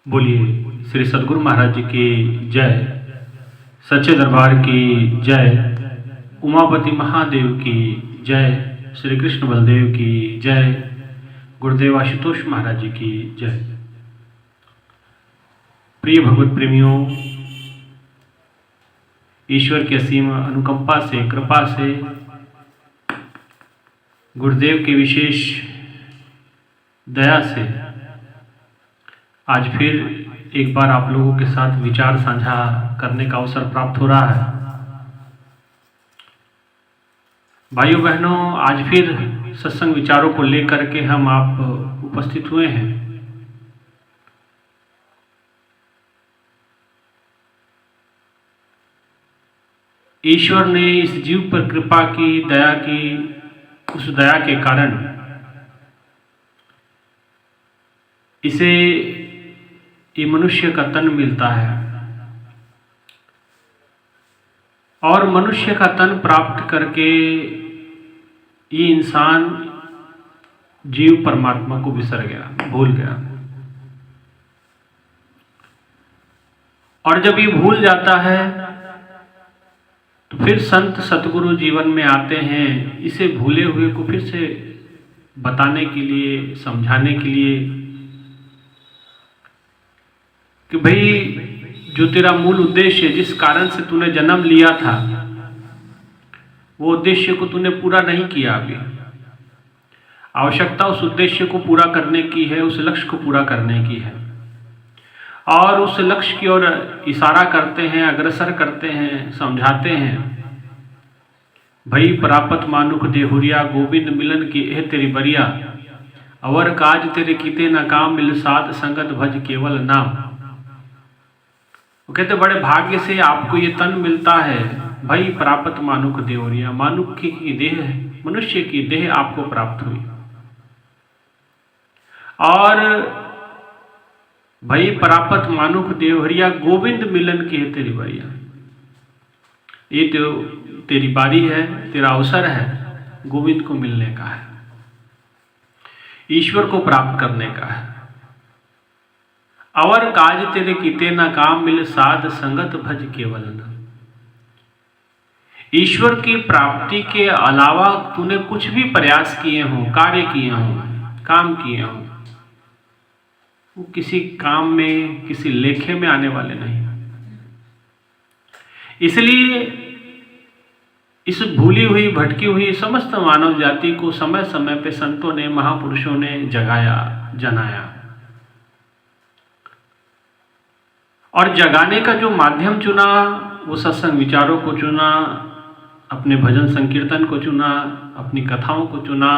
बोलिए श्री सद्गुरु महाराज जी की जय, सच्चे दरबार की जय, उमापति महादेव की जय, श्री कृष्ण बलदेव की जय, गुरुदेव आशुतोष महाराज जी की जय। प्रिय भगवत प्रेमियों, ईश्वर की असीम अनुकंपा से, कृपा से, गुरुदेव की विशेष दया से आज फिर एक बार आप लोगों के साथ विचार साझा करने का अवसर प्राप्त हो रहा है। भाइयों बहनों, आज फिर सत्संग विचारों को लेकर के हम आप उपस्थित हुए हैं। ईश्वर ने इस जीव पर कृपा की, दया की, उस दया के कारण इसे ये मनुष्य का तन मिलता है और मनुष्य का तन प्राप्त करके ये इंसान जीव परमात्मा को बिसर गया, भूल गया। और जब ये भूल जाता है तो फिर संत सतगुरु जीवन में आते हैं, इसे भूले हुए को फिर से बताने के लिए, समझाने के लिए कि भाई जो तेरा मूल उद्देश्य है, जिस कारण से तूने जन्म लिया था, वो उद्देश्य को तूने पूरा नहीं किया। अभी आवश्यकता उस उद्देश्य को पूरा करने की है, उस लक्ष्य को पूरा करने की है और उस लक्ष्य की ओर इशारा करते हैं, अग्रसर करते हैं, समझाते हैं। भई प्रापत मानुख देहुरिया, गोविंद मिलन की एह तेरी बरिया, अवर काज तेरे कीते न काम, मिल साध संगत भज केवल नाम। वो कहते बड़े भाग्य से आपको ये तन मिलता है। भाई प्रापत मानुख देहुरिया, मानुख की देह, मनुष्य की देह आपको प्राप्त हुई। और भाई प्रापत मानुख देवहरिया, गोविंद मिलन की है तेरी बारिया। ये तो तेरी बारी है, तेरा अवसर है, गोविंद को मिलने का है, ईश्वर को प्राप्त करने का है। अवर काज तेरे कीते न काम, मिल साध संगत भज केवल न। ईश्वर की प्राप्ति के अलावा तूने कुछ भी प्रयास किए हों, कार्य किए हों, काम किए हों, वो किसी काम में, किसी लेखे में आने वाले नहीं। इसलिए इस भूली हुई, भटकी हुई समस्त मानव जाति को समय समय पे संतों ने, महापुरुषों ने जगाया, जनाया। और जगाने का जो माध्यम चुना, वो सत्संग विचारों को चुना, अपने भजन संकीर्तन को चुना, अपनी कथाओं को चुना,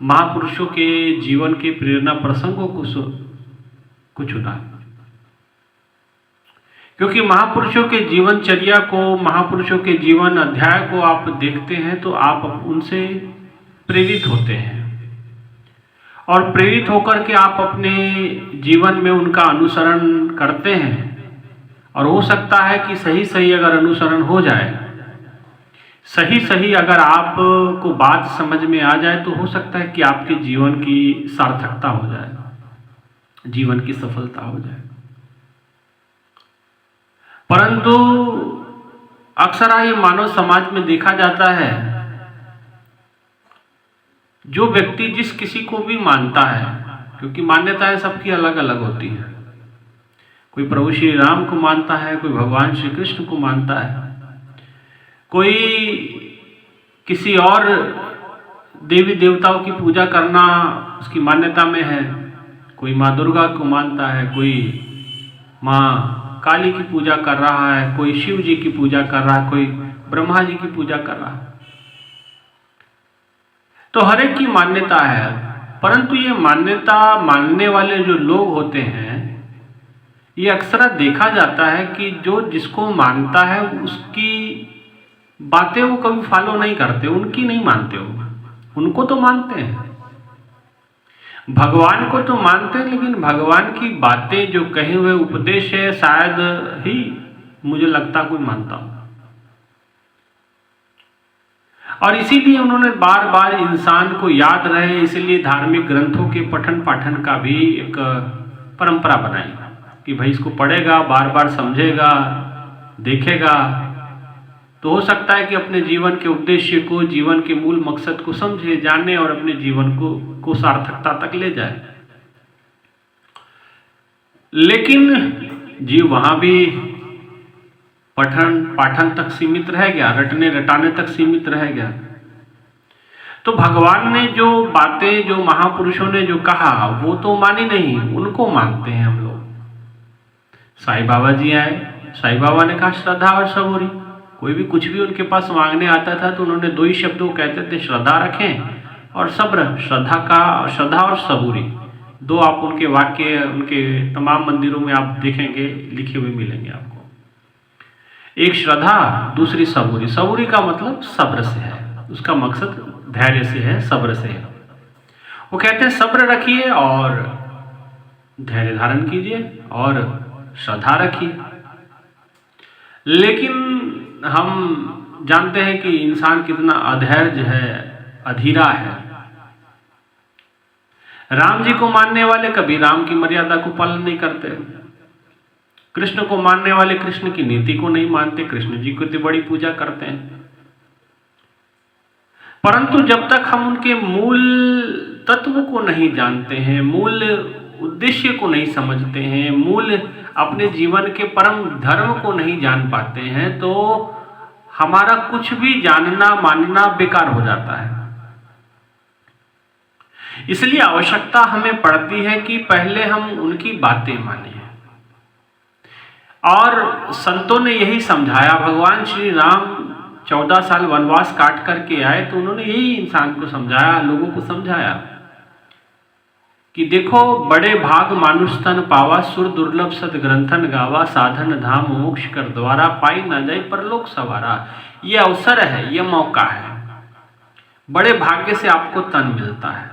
महापुरुषों के जीवन के प्रेरणा प्रसंगों को चुना। क्योंकि महापुरुषों के जीवनचर्या को, महापुरुषों के जीवन अध्याय को आप देखते हैं तो आप उनसे प्रेरित होते हैं और प्रेरित होकर के आप अपने जीवन में उनका अनुसरण करते हैं। और हो सकता है कि सही सही अगर अनुसरण हो जाए, सही सही अगर आपको बात समझ में आ जाए, तो हो सकता है कि आपके जीवन की सार्थकता हो जाए, जीवन की सफलता हो जाए। परंतु अक्सर ये मानव समाज में देखा जाता है, जो व्यक्ति जिस किसी को भी मानता है, क्योंकि मान्यताएं सबकी अलग अलग होती हैं, कोई प्रभु श्री राम को मानता है, कोई भगवान श्री कृष्ण को मानता है, कोई किसी और देवी देवताओं की पूजा करना उसकी मान्यता में है, कोई माँ दुर्गा को मानता है, कोई माँ काली की पूजा कर रहा है, कोई शिव जी की पूजा कर रहा है, कोई ब्रह्मा जी की पूजा कर रहा है। तो हर एक की मान्यता है। परंतु ये मान्यता मानने वाले जो लोग होते हैं, ये अक्सर देखा जाता है कि जो जिसको मानता है उसकी बातें वो कभी फॉलो नहीं करते, उनकी नहीं मानते हो। उनको तो मानते हैं, भगवान को तो मानते हैं, लेकिन भगवान की बातें जो कहे हुए उपदेश है, शायद ही मुझे लगता कोई मानता हो। और इसीलिए उन्होंने बार बार इंसान को याद रहे, इसलिए धार्मिक ग्रंथों के पठन पाठन का भी एक परंपरा बनाई। कि भाई इसको पढ़ेगा, बार बार समझेगा, देखेगा, तो हो सकता है कि अपने जीवन के उद्देश्य को, जीवन के मूल मकसद को समझे, जाने और अपने जीवन को सार्थकता तक ले जाए। लेकिन जीव वहां भी पठन पाठन तक सीमित रह गया, रटने रटाने तक सीमित रह गया। तो भगवान ने जो बातें, जो महापुरुषों ने जो कहा, वो तो मानी नहीं, उनको मानते हैं हम लोग। साईं बाबा जी आए, साईं बाबा ने कहा श्रद्धा और सबूरी। कोई भी कुछ भी उनके पास मांगने आता था तो उन्होंने दो ही शब्दों कहते थे, श्रद्धा रखें और सब्र। श्रद्धा और सबूरी, दो आप उनके वाक्य उनके तमाम मंदिरों में आप देखेंगे लिखे हुए मिलेंगे आपको। एक श्रद्धा, दूसरी सबूरी। सबूरी का मतलब सब्र से है, उसका मकसद धैर्य से है, सब्र से है। वो कहते हैं सब्र रखिए और धैर्य धारण कीजिए और श्रद्धा रखिए। लेकिन हम जानते हैं कि इंसान कितना अधैर्य है, अधीरा है। राम जी को मानने वाले कभी राम की मर्यादा को पालन नहीं करते, कृष्ण को मानने वाले कृष्ण की नीति को नहीं मानते, कृष्ण जी को तो बड़ी पूजा करते हैं। परंतु जब तक हम उनके मूल तत्व को नहीं जानते हैं, मूल उद्देश्य को नहीं समझते हैं, मूल अपने जीवन के परम धर्म को नहीं जान पाते हैं, तो हमारा कुछ भी जानना मानना बेकार हो जाता है। इसलिए आवश्यकता हमें पड़ती है कि पहले हम उनकी बातें मानें। और संतों ने यही समझाया। भगवान श्री राम 14 साल वनवास काट करके आए तो उन्होंने यही इंसान को समझाया, लोगों को समझाया कि देखो, बड़े भाग मानुष तन पावा, सुर दुर्लभ सद ग्रंथन गावा, साधन धाम मोक्ष कर द्वारा, पाई न जाए परलोक सवारा। ये अवसर है, ये मौका है, बड़े भाग्य से आपको तन मिलता है,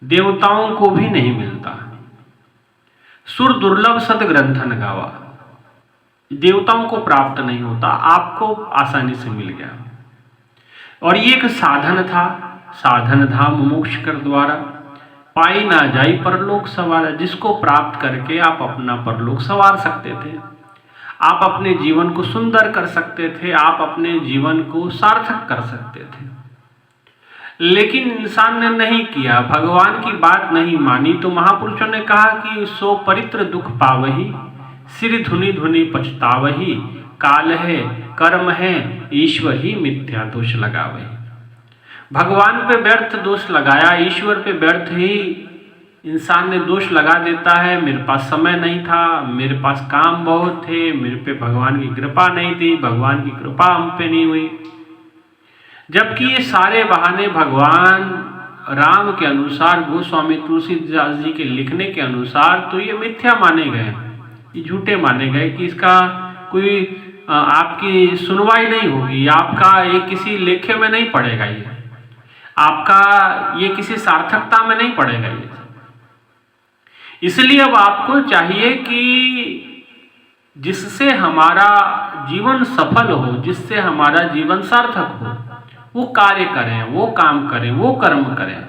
देवताओं को भी नहीं मिलता। सुर दुर्लभ सद ग्रंथन गावा, देवताओं को प्राप्त नहीं होता, आपको आसानी से मिल गया। और ये एक साधन था, साधन धाम मोक्ष कर द्वारा, पाई ना जाई परलोक सवार, जिसको प्राप्त करके आप अपना परलोक सवार सकते थे, आप अपने जीवन को सुंदर कर सकते थे, आप अपने जीवन को सार्थक कर सकते थे। लेकिन इंसान ने नहीं किया, भगवान की बात नहीं मानी। तो महापुरुषों ने कहा कि सो परित्र दुख पावही, सिर धुनि धुनि पछतावही, काल है कर्म है ईश्वर ही मिथ्या दोष लगावही। भगवान पे व्यर्थ दोष लगाया, ईश्वर पे व्यर्थ ही इंसान ने दोष लगा देता है। मेरे पास समय नहीं था, मेरे पास काम बहुत थे, मेरे पे भगवान की कृपा नहीं थी, भगवान की कृपा हम पे नहीं हुई। जबकि ये सारे बहाने भगवान राम के अनुसार, गोस्वामी तुलसीदास जी के लिखने के अनुसार तो ये मिथ्या माने गए, ये झूठे माने गए कि इसका कोई आपकी सुनवाई नहीं होगी, आपका ये किसी लेखे में नहीं पड़ेगा, ये आपका ये किसी सार्थकता में नहीं पड़ेगा ये। इसलिए अब आपको चाहिए कि जिससे हमारा जीवन सफल हो, जिससे हमारा जीवन सार्थक हो, वो कार्य करें, वो काम करें, वो कर्म करें।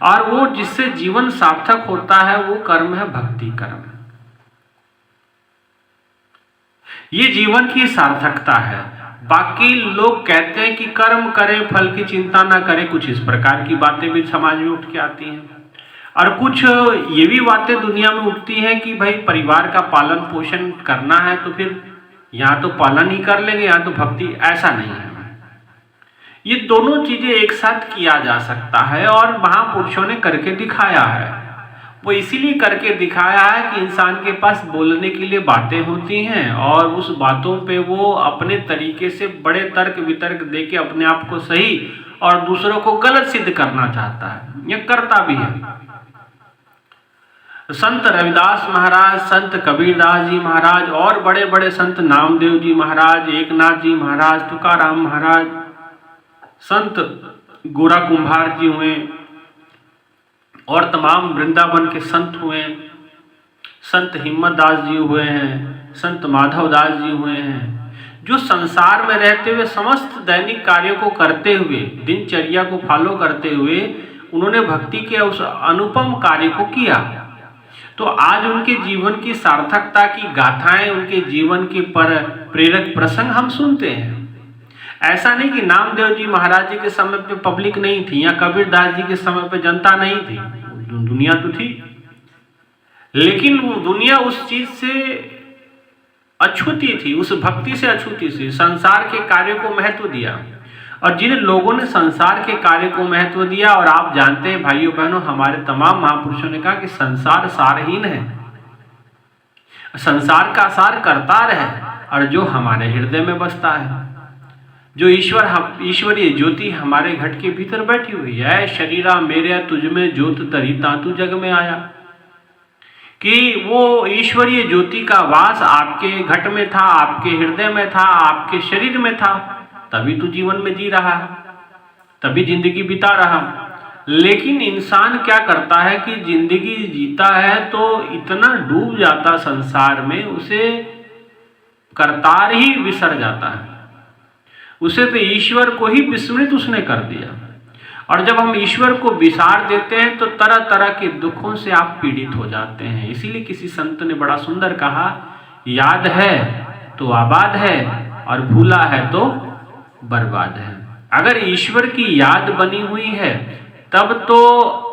और वो जिससे जीवन सार्थक होता है वो कर्म है भक्ति कर्म। ये जीवन की सार्थकता है। बाकी लोग कहते हैं कि कर्म करें, फल की चिंता ना करें, कुछ इस प्रकार की बातें भी समाज में उठ के आती हैं। और कुछ ये भी बातें दुनिया में उठती हैं कि भाई परिवार का पालन पोषण करना है तो फिर यहाँ तो पालन ही कर लेंगे, यहाँ तो भक्ति। ऐसा नहीं है। ये दोनों चीजें एक साथ किया जा सकता है और महापुरुषों ने करके दिखाया है। वो इसीलिए करके दिखाया है कि इंसान के पास बोलने के लिए बातें होती हैं और उस बातों पे वो अपने तरीके से बड़े तर्क वितर्क देके अपने आप को सही और दूसरों को गलत सिद्ध करना चाहता है, ये करता भी है। संत रविदास महाराज, संत कबीरदास जी महाराज और बड़े बड़े संत नामदेव जी महाराज, एकनाथ जी महाराज, तुकाराम महाराज, संत गोरा कुंभार जी हुए और तमाम वृंदावन के संत हुए, संत हिम्मत दास जी हुए हैं, संत माधव दास जी हुए हैं, जो संसार में रहते हुए समस्त दैनिक कार्यों को करते हुए, दिनचर्या को फॉलो करते हुए उन्होंने भक्ति के उस अनुपम कार्य को किया। तो आज उनके जीवन की सार्थकता की गाथाएं, उनके जीवन के पर प्रेरक प्रसंग हम सुनते हैं। ऐसा नहीं कि नामदेव जी महाराज जी के समय पे पब्लिक नहीं थी या कबीरदास जी के समय पे जनता नहीं थी, दुनिया तो थी, लेकिन वो दुनिया उस चीज से अछूती थी, उस भक्ति से अछूती थी, संसार के कार्य को महत्व दिया। और जिन लोगों ने संसार के कार्य को महत्व दिया, और आप जानते हैं भाइयों बहनों, हमारे तमाम महापुरुषों ने कहा कि संसार सारहीन है, संसार का सार करतार है, और जो हमारे हृदय में बसता है, जो ईश्वरीय ज्योति हमारे घट के भीतर बैठी हुई है। शरीरा मेरे तुझ में ज्योत तरीता तू जग में आया, कि वो ईश्वरीय ज्योति का वास आपके घट में था, आपके हृदय में था, आपके शरीर में था, तभी तू जीवन में जी रहा है, तभी जिंदगी बिता रहा। लेकिन इंसान क्या करता है कि जिंदगी जीता है तो इतना डूब जाता संसार में, उसे करतार ही विसर जाता है, उसे तो ईश्वर को ही विस्मृत उसने कर दिया। और जब हम ईश्वर को विसार देते हैं तो तरह तरह के दुखों से आप पीड़ित हो जाते हैं। इसीलिए किसी संत ने बड़ा सुंदर कहा, याद है तो आबाद है और भूला है तो बर्बाद है। अगर ईश्वर की याद बनी हुई है तब तो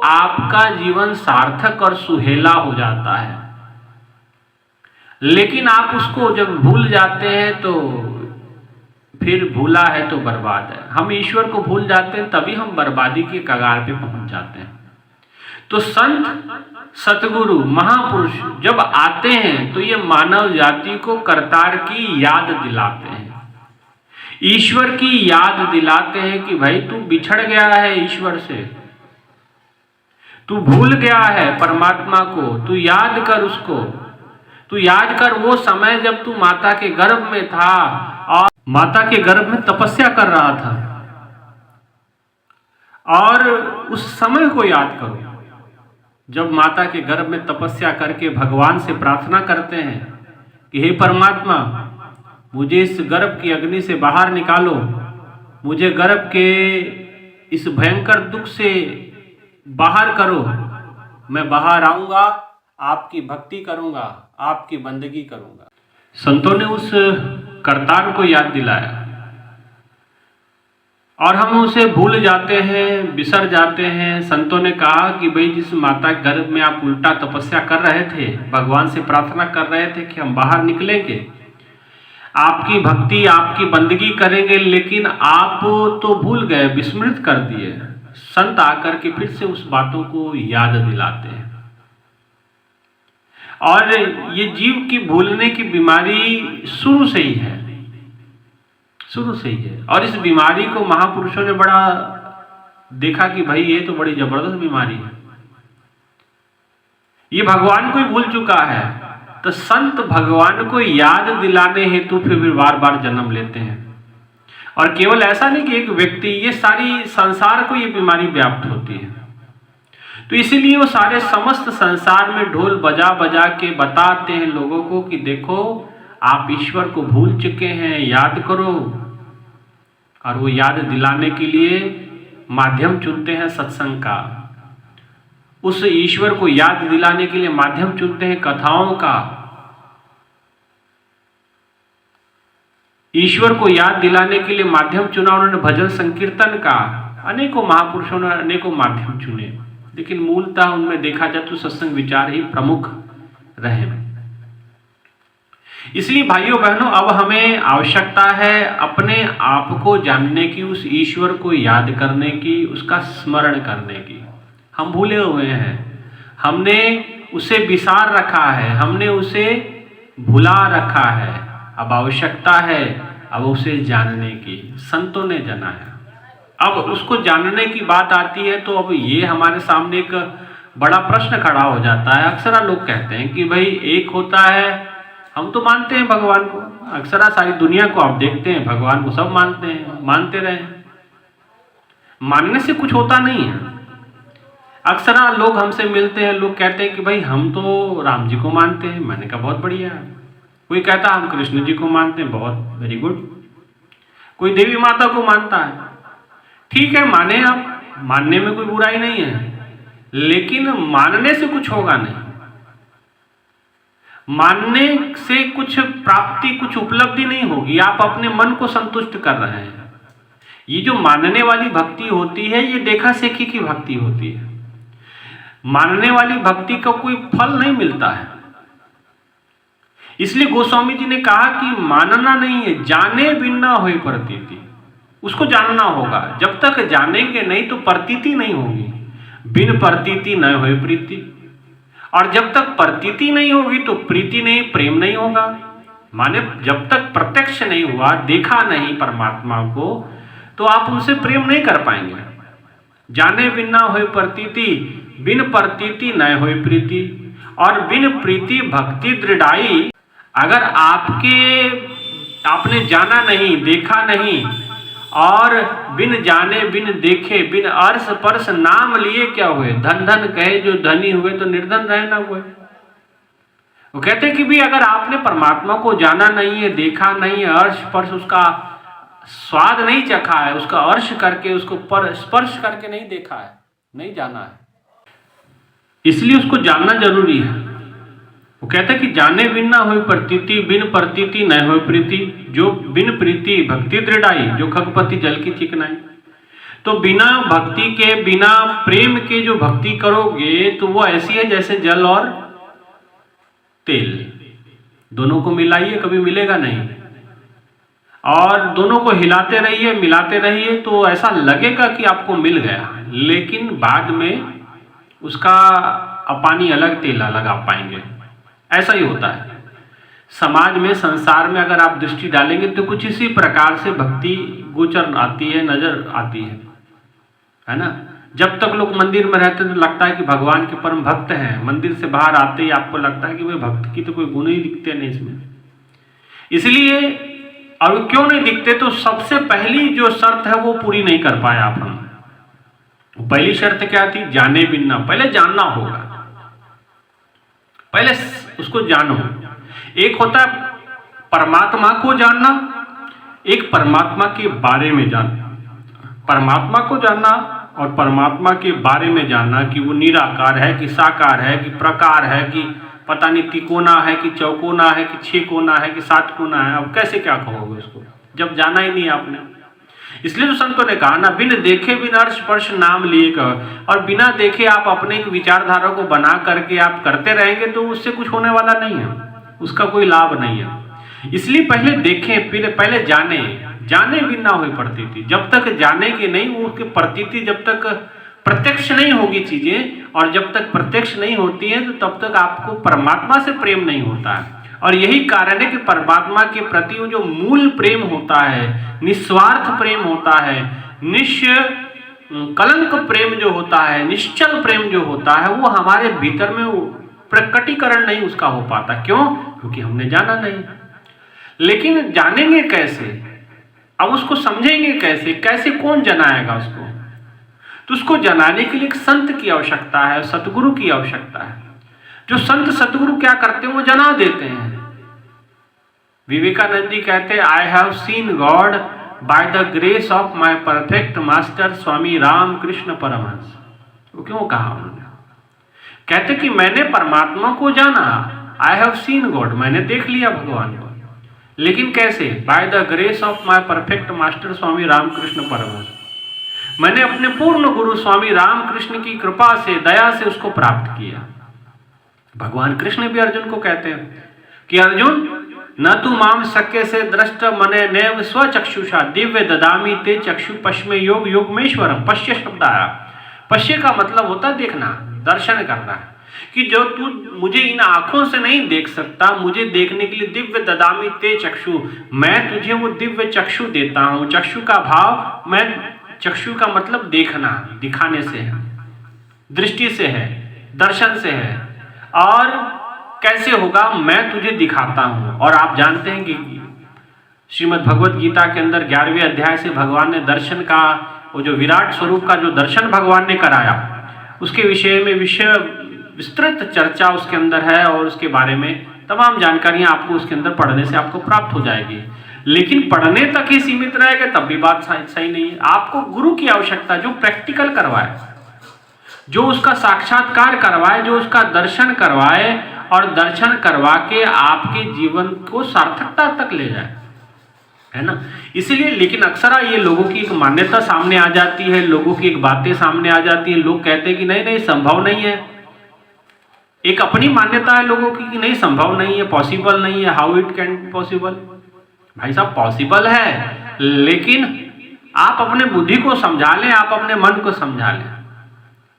आपका जीवन सार्थक और सुहेला हो जाता है, लेकिन आप उसको जब भूल जाते हैं तो फिर भूला है तो बर्बाद है। हम ईश्वर को भूल जाते हैं तभी हम बर्बादी के कगार पे पहुंच जाते हैं। तो संत सतगुरु महापुरुष जब आते हैं तो ये मानव जाति को करतार की याद दिलाते हैं, ईश्वर की याद दिलाते हैं कि भाई तू बिछड़ गया है ईश्वर से, तू भूल गया है परमात्मा को, तू याद कर उसको, तू याद कर वो समय जब तू माता के गर्भ में था और माता के गर्भ में तपस्या कर रहा था, और उस समय को याद करो जब माता के गर्भ में तपस्या करके भगवान से प्रार्थना करते हैं कि हे परमात्मा, मुझे इस गर्भ की अग्नि से बाहर निकालो, मुझे गर्भ के इस भयंकर दुख से बाहर करो, मैं बाहर आऊंगा, आपकी भक्ति करूंगा, आपकी बंदगी करूंगा। संतों ने उस करतार को याद दिलाया और हम उसे भूल जाते हैं, बिसर जाते हैं। संतों ने कहा कि भाई जिस माता के गर्भ में आप उल्टा तपस्या कर रहे थे, भगवान से प्रार्थना कर रहे थे कि हम बाहर निकलेंगे, आपकी भक्ति आपकी बंदगी करेंगे, लेकिन आप तो भूल गए, विस्मृत कर दिए। संत आकर के फिर से उस बातों को याद दिलाते हैं। और ये जीव की भूलने की बीमारी शुरू से ही है, शुरू से ही है। और इस बीमारी को महापुरुषों ने बड़ा देखा कि भाई ये तो बड़ी जबरदस्त बीमारी है, ये भगवान को ही भूल चुका है। तो संत भगवान को याद दिलाने हेतु फिर बार बार जन्म लेते हैं। और केवल ऐसा नहीं कि एक व्यक्ति, ये सारी संसार को ये बीमारी व्याप्त होती है। तो इसीलिए वो सारे समस्त संसार में ढोल बजा बजा के बताते हैं लोगों को कि देखो आप ईश्वर को भूल चुके हैं, याद करो। और वो याद दिलाने के लिए माध्यम चुनते हैं सत्संग का, उस ईश्वर को याद दिलाने के लिए माध्यम चुनते हैं कथाओं का, ईश्वर को याद दिलाने के लिए माध्यम चुना उन्होंने भजन संकीर्तन का। अनेकों महापुरुषों ने अनेकों माध्यम चुने, लेकिन मूलतः उनमें देखा जाए तो सत्संग विचार ही प्रमुख रहे। इसलिए भाइयों बहनों, अब हमें आवश्यकता है अपने आप को जानने की, उस ईश्वर को याद करने की, उसका स्मरण करने की। हम भूले हुए हैं, हमने उसे विसार रखा है, हमने उसे भुला रखा है। अब आवश्यकता है अब उसे जानने की। संतों ने जाना है, अब उसको जानने की बात आती है तो अब ये हमारे सामने एक बड़ा प्रश्न खड़ा हो जाता है। अक्सर लोग कहते हैं कि भाई एक होता है, हम तो मानते हैं भगवान को, अक्सर सारी दुनिया को आप देखते हैं भगवान को सब मानते हैं, मानते रहे, मानने से कुछ होता नहीं है। अक्सर लोग हमसे मिलते हैं, लोग कहते हैं कि भाई हम तो राम जी को मानते हैं। मैंने कहा बहुत बढ़िया है। कोई कहता हम कृष्ण जी को मानते हैं, बहुत वेरी गुड। कोई देवी माता को मानता है, ठीक है, माने आप, मानने में कोई बुराई नहीं है, लेकिन मानने से कुछ होगा नहीं। मानने से कुछ प्राप्ति, कुछ उपलब्धि नहीं होगी, आप अपने मन को संतुष्ट कर रहे हैं। ये जो मानने वाली भक्ति होती है, ये देखा सेखी की भक्ति होती है। मानने वाली भक्ति का कोई फल नहीं मिलता है। इसलिए गोस्वामी जी ने कहा कि मानना नहीं है, जाने बिन ना होए प्रतीति। उसको जानना होगा। जब तक जानेंगे नहीं तो प्रतीति नहीं होगी। बिन प्रतीति न होए प्रीति, और जब तक प्रतीति नहीं होगी तो प्रीति नहीं, प्रेम नहीं होगा। माने जब तक प्रत्यक्ष नहीं हुआ, देखा नहीं परमात्मा को, तो आप उनसे प्रेम नहीं कर पाएंगे। जाने बिन ना होए प्रतीति, बिन प्रतीति न होए प्रीति, और बिन प्रीति भक्ति दृढ़ाई। अगर आपने जाना नहीं, देखा नहीं, और बिन जाने बिन देखे बिन अर्श परस नाम लिए क्या हुए, धन धन कहे जो धनी हुए तो निर्धन रहे ना हुए। वो कहते कि भी अगर आपने परमात्मा को जाना नहीं है, देखा नहीं है, अर्श स्पर्श उसका स्वाद नहीं चखा है, उसका अर्श करके उसको पर स्पर्श करके नहीं देखा है, नहीं जाना है, इसलिए उसको जानना जरूरी है। वो कहता है कि जाने बिन ना होए प्रतीति, बिन प्रतीति न होए प्रीति, जो बिन प्रीति भक्ति दृढ़ाई, जो खगपति जल की चिकनाई। तो बिना भक्ति के, बिना प्रेम के जो भक्ति करोगे तो वो ऐसी है जैसे जल और तेल, दोनों को मिलाइए कभी मिलेगा नहीं, और दोनों को हिलाते रहिए, मिलाते रहिए तो ऐसा लगेगा कि आपको मिल गया, लेकिन बाद में उसका पानी अलग तेल अलग आप पाएंगे। ऐसा ही होता है समाज में, संसार में। अगर आप दृष्टि डालेंगे तो कुछ इसी प्रकार से भक्ति गोचर आती है, नजर आती है ना। जब तक लोग मंदिर में रहते हैं तो लगता है कि भगवान के परम भक्त हैं, मंदिर से बाहर आते ही आपको लगता है कि भाई भक्त की तो कोई गुण ही दिखते नहीं इसमें। इसलिए और क्यों नहीं दिखते, तो सबसे पहली जो शर्त है वो पूरी नहीं कर पाया आप। हम पहली शर्त क्या थी, जाने बिन ना, पहले जानना होगा, पहले उसको जानो। एक होता है परमात्मा को जानना, एक परमात्मा के बारे में जानना। परमात्मा को जानना और परमात्मा के बारे में जानना कि वो निराकार है कि साकार है कि प्रकार है कि पता नहीं तिकोना है कि चौकोना है कि छह कोना है कि सात कोना है। अब कैसे क्या कहोगे उसको जब जाना ही नहीं आपने। इसलिए तो संतों ने कहा ना, बिन देखे बिन अर्श स्पर्श नाम लिए कह। और बिना देखे आप अपने एक विचारधारा को बना करके आप करते रहेंगे तो उससे कुछ होने वाला नहीं है, उसका कोई लाभ नहीं है। इसलिए पहले देखें, फिर पहले जाने, जाने बिन ना हुई प्रतीति। जब तक जानेंगे नहीं, उसके प्रतीति जब तक प्रत्यक्ष नहीं होगी चीजें, और जब तक प्रत्यक्ष नहीं होती है तो तब तक आपको परमात्मा से प्रेम नहीं होता है। और यही कारण है कि परमात्मा के प्रति वो जो मूल प्रेम होता है, निस्वार्थ प्रेम होता है, कलंक प्रेम जो होता है, निश्चल प्रेम जो होता है, वो हमारे भीतर में प्रकटीकरण नहीं उसका हो पाता। क्यों? क्योंकि हमने जाना नहीं। लेकिन जानेंगे कैसे, अब उसको समझेंगे कैसे, कैसे कौन जनाएगा उसको? तो उसको जनाने के लिए एक संत की आवश्यकता है, सतगुरु की आवश्यकता है। जो संत सतगुरु क्या करते हैं, वो जना देते हैं। विवेकानंद जी कहते हैं, I have seen God by the grace of my perfect master Swami Ramakrishna Paramahamsa. वो क्यों कहा उन्होंने? कहते कि मैंने परमात्मा को जाना, आई हैव सीन गॉड, मैंने देख लिया भगवान को। लेकिन कैसे? By the grace of my perfect master Swami Ramakrishna Paramahamsa. मैंने अपने पूर्ण गुरु स्वामी रामकृष्ण की कृपा से, दया से उसको प्राप्त किया। भगवान कृष्ण भी अर्जुन को कहते हैं कि अर्जुन, न तू माम शक्य से दृष्ट मने नैव स्वचक्षुषा दिव्य ददामी ते चक्षु पश्मे योग योगमेश्वरम। पश्य शब्द आया। पश्य का मतलब होता है देखना, दर्शन करना, कि जो तू मुझे इन आंखों से नहीं देख सकता, मुझे देखने के लिए दिव्य ददामी ते चक्षु, मैं तुझे वो दिव्य चक्षु देता हूं। चक्षु का भाव, मैं चक्षु का मतलब देखना, दिखाने से है, दृष्टि से है, दर्शन से है। और कैसे होगा? मैं तुझे दिखाता हूं। और आप जानते हैं कि श्रीमद् भगवत गीता के अंदर 11वें अध्याय से भगवान ने दर्शन का, वो जो विराट स्वरूप का जो दर्शन भगवान ने कराया, उसके विषय में विस्तृत चर्चा उसके अंदर है, और उसके बारे में तमाम जानकारियां आपको उसके अंदर पढ़ने से आपको प्राप्त हो जाएगी। लेकिन पढ़ने तक ही सीमित रहेगा तब भी बात सही नहीं है। आपको गुरु की आवश्यकता, जो प्रैक्टिकल करवाए, जो उसका साक्षात्कार करवाए, जो उसका दर्शन करवाए, और दर्शन करवा के आपके जीवन को सार्थकता तक ले जाए, है ना। इसीलिए लेकिन अक्सर ये लोगों की एक मान्यता सामने आ जाती है, लोगों की एक बातें सामने आ जाती है, लोग कहते हैं कि नहीं नहीं संभव नहीं है। एक अपनी मान्यता है लोगों की कि नहीं संभव नहीं है, पॉसिबल नहीं है, how it can be possible. भाई साहब पॉसिबल है, लेकिन आप अपने बुद्धि को समझा लें, आप अपने मन को समझा लें,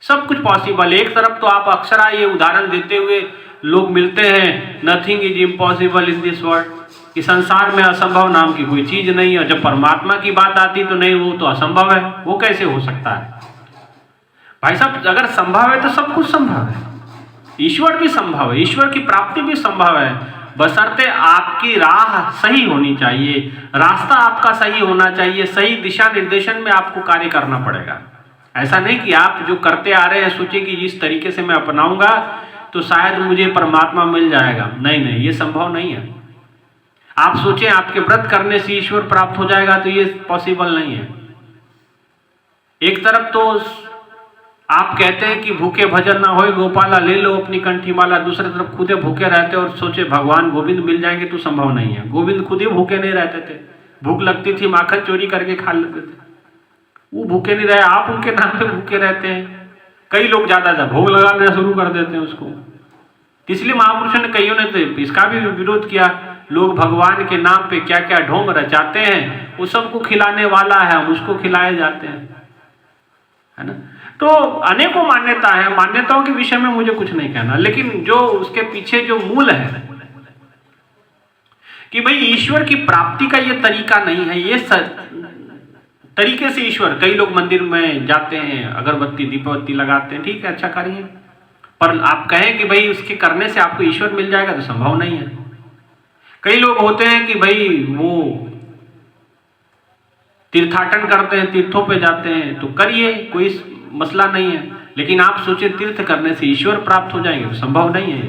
सब कुछ पॉसिबल। एक तरफ तो आप अक्सर ये उदाहरण देते हुए लोग मिलते हैं, nothing is impossible in this world, कि संसार में असंभव नाम की कोई चीज नहीं है। और जब परमात्मा की बात आती तो नहीं, वो तो असंभव है, वो कैसे हो सकता है। भाई साहब अगर संभव है तो सब कुछ संभव है, ईश्वर भी संभव है, ईश्वर की प्राप्ति भी संभव है, बशर्ते आपकी राह सही होनी चाहिए, रास्ता आपका सही होना चाहिए, सही दिशा निर्देशन में आपको कार्य करना पड़ेगा। ऐसा नहीं कि आप जो करते आ रहे हैं सोचे कि इस तरीके से मैं अपनाऊंगा तो शायद मुझे परमात्मा मिल जाएगा। नहीं नहीं, ये संभव नहीं है। आप सोचें आपके व्रत करने से ईश्वर प्राप्त हो जाएगा तो ये पॉसिबल नहीं है। एक तरफ तो आप कहते हैं कि भूखे भजन ना होए गोपाला ले लो अपनी कंठी माला, दूसरी तरफ खुदे भूखे रहते और सोचे भगवान गोविंद मिल जाएंगे तो संभव नहीं है। गोविंद खुद ही भूखे नहीं रहते थे, भूख लगती थी माखन चोरी करके खा लेते थे, वो भूखे नहीं रहे, आप उनके नाम पे भूखे रहते हैं। कई लोग ज्यादा भोग लगाना शुरू कर देते हैं उसको। इसलिए महापुरुषों ने कईयों ने तो इसका भी विरोध किया, लोग भगवान के नाम पे क्या क्या ढोंग रचाते हैं, वो सबको खिलाने वाला है, हम उसको खिलाए जाते हैं, है ना। तो अनेकों मान्यता है, मान्यताओं के विषय में मुझे कुछ नहीं कहना, लेकिन जो उसके पीछे जो मूल है कि भाई ईश्वर की प्राप्ति का ये तरीका नहीं है, ये तरीके से ईश्वर, कई लोग मंदिर में जाते हैं, अगरबत्ती दीपबत्ती लगाते हैं, ठीक है अच्छा करिए, पर आप कहें कि भाई उसके करने से आपको ईश्वर मिल जाएगा तो संभव नहीं है। कई लोग होते हैं कि भाई वो तीर्थाटन करते हैं, तीर्थों पे जाते हैं, तो करिए, कोई मसला नहीं है, लेकिन आप सोचें तीर्थ करने से ईश्वर प्राप्त हो जाएंगे, संभव नहीं है,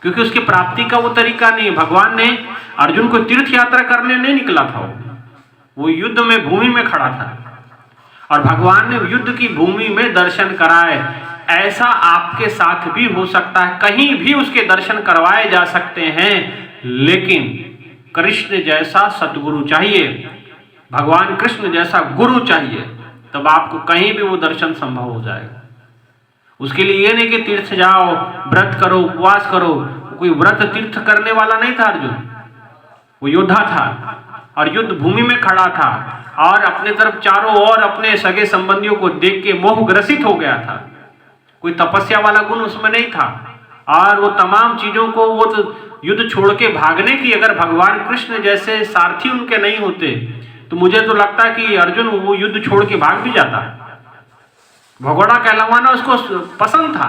क्योंकि उसकी प्राप्ति का वो तरीका नहीं है। भगवान ने अर्जुन को तीर्थ यात्रा करने नहीं निकला था, वो युद्ध में भूमि में खड़ा था और भगवान ने युद्ध की भूमि में दर्शन कराए। ऐसा आपके साथ भी हो सकता है, कहीं भी उसके दर्शन करवाए जा सकते हैं, लेकिन कृष्ण जैसा सतगुरु चाहिए, भगवान कृष्ण जैसा गुरु चाहिए, तब आपको कहीं भी वो दर्शन संभव हो जाएगा। उसके लिए ये नहीं कि तीर्थ जाओ, व्रत करो, उपवास करो, कोई व्रत तीर्थ करने वाला नहीं था अर्जुन, वो योद्धा था और युद्ध भूमि में खड़ा था और अपने तरफ चारों ओर अपने सगे संबंधियों को देख के मोह ग्रसित हो गया था। कोई तपस्या वाला गुण उसमें नहीं था और वो तमाम चीजों को, वो तो युद्ध छोड़ के भागने की, अगर भगवान कृष्ण जैसे सारथी उनके नहीं होते तो मुझे तो लगता है कि अर्जुन वो युद्ध छोड़ के भाग भी जाता। भगोड़ा कहलवाना उसको पसंद था,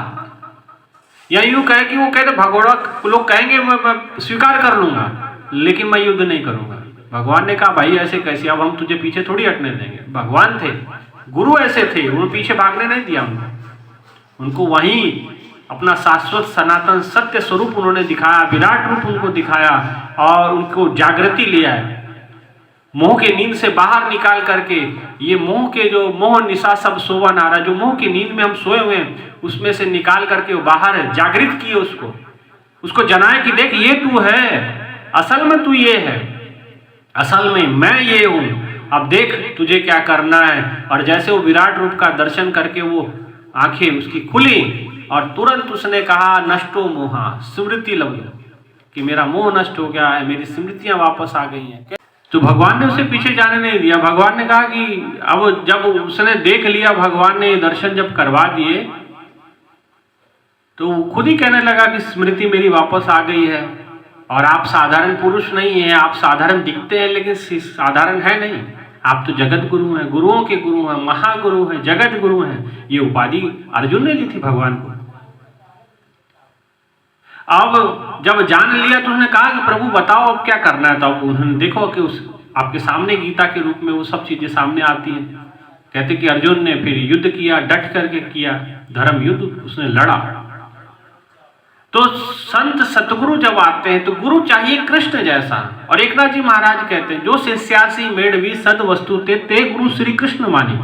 या यूं कहे कि वो कहते भगोड़ा, लोग कहेंगे मैं स्वीकार कर लूंगा लेकिन मैं युद्ध नहीं करूंगा। भगवान ने कहा भाई ऐसे कैसे, अब हम तुझे पीछे थोड़ी हटने देंगे। भगवान थे, गुरु ऐसे थे, उन्होंने पीछे भागने नहीं दिया उनको वहीं अपना शाश्वत सनातन सत्य स्वरूप उन्होंने दिखाया, विराट रूप उनको दिखाया और उनको जागृति लिया है। मोह के नींद से बाहर निकाल करके, ये मोह के जो मोह निशा सब सोवा नारा, जो मोह की नींद में हम सोए हुए हैं उसमें से निकाल करके वो बाहर जागृत किए, उसको जनाए कि देख ये तू है, असल में तू ये है, असल में मैं ये हूं, अब देख तुझे क्या करना है। और जैसे वो विराट रूप का दर्शन करके वो आंखें उसकी खुली और तुरंत उसने कहा नष्टो मोहा स्मृति लव, कि मेरा मोह नष्ट हो गया है, मेरी स्मृतियां वापस आ गई हैं। तो भगवान ने उसे पीछे जाने नहीं दिया। भगवान ने कहा कि अब जब उसने देख लिया, भगवान ने दर्शन जब करवा दिए तो खुद ही कहने लगा कि स्मृति मेरी वापस आ गई है और आप साधारण पुरुष नहीं है, आप साधारण दिखते हैं लेकिन साधारण है नहीं, आप तो जगत गुरु हैं, गुरुओं के गुरु हैं, महागुरु हैं, जगत गुरु हैं। ये उपाधि अर्जुन ने दी थी भगवान को। अब जब जान लिया तो उसने कहा कि प्रभु बताओ अब क्या करना है। तो अब उन्होंने देखो कि उस आपके सामने गीता के रूप में वो सब चीजें सामने आती हैं। कहते कि अर्जुन ने फिर युद्ध किया, डट करके किया, धर्म युद्ध उसने लड़ा। तो संत सतगुरु जब आते हैं तो गुरु चाहिए कृष्ण जैसा। और एकनाथ जी महाराज कहते हैं जो शिष्यासी मेढ़वी सद वस्तु ते गुरु श्री कृष्ण मानी,